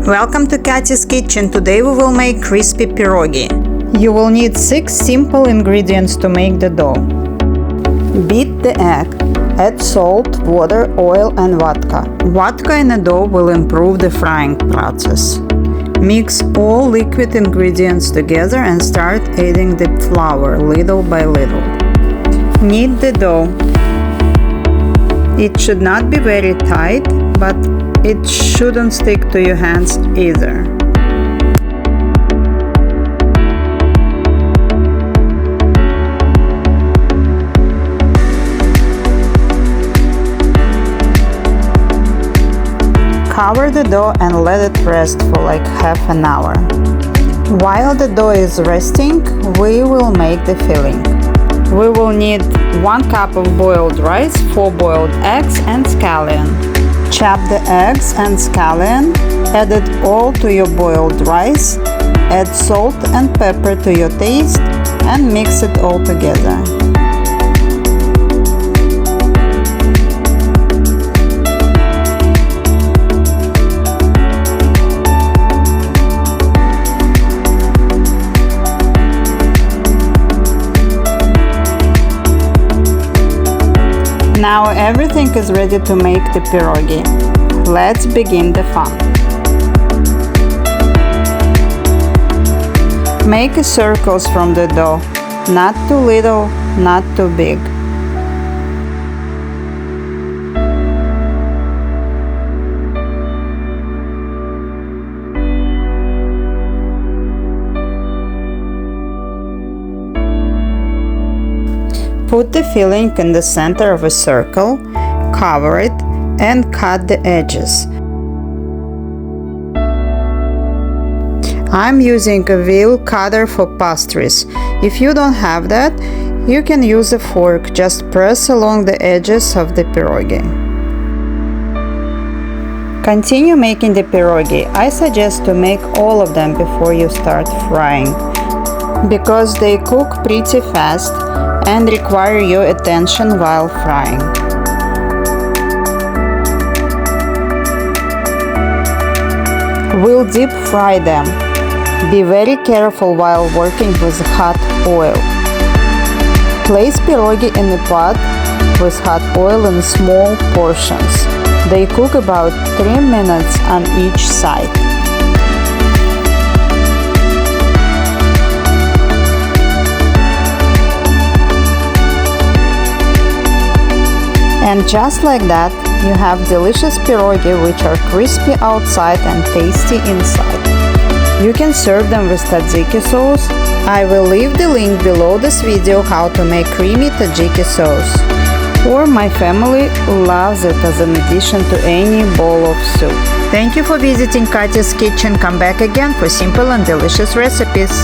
Welcome to Katya's Kitchen. Today we will make crispy pierogi. You will need 6 simple ingredients to make the dough. Beat the egg. Add salt, water, oil and vodka. Vodka in the dough will improve the frying process. Mix all liquid ingredients together and start adding the flour little by little. Knead the dough. It should not be very tight, but it shouldn't stick to your hands either. Cover the dough and let it rest for like half an hour. While the dough is resting, we will make the filling. We will need 1 cup of boiled rice, 4 boiled eggs and scallion. Chop the eggs and scallion, add it all to your boiled rice, add salt and pepper to your taste and mix it all together. Now everything is ready to make the pierogi. Let's begin the fun. Make circles from the dough, not too little, not too big. Put the filling in the center of a circle, cover it, and cut the edges. I'm using a wheel cutter for pastries. If you don't have that, you can use a fork. Just press along the edges of the pierogi. Continue making the pierogi. I suggest to make all of them before you start frying, because they cook pretty fast and require your attention while frying. We'll deep fry them. Be very careful while working with hot oil. Place pierogi in a pot with hot oil in small portions. They cook about 3 minutes on each side. And just like that, you have delicious pierogi which are crispy outside and tasty inside. You can serve them with tzatziki sauce. I will leave the link below this video how to make creamy tzatziki sauce. Or my family loves it as an addition to any bowl of soup. Thank you for visiting Katya's Kitchen. Come back again for simple and delicious recipes.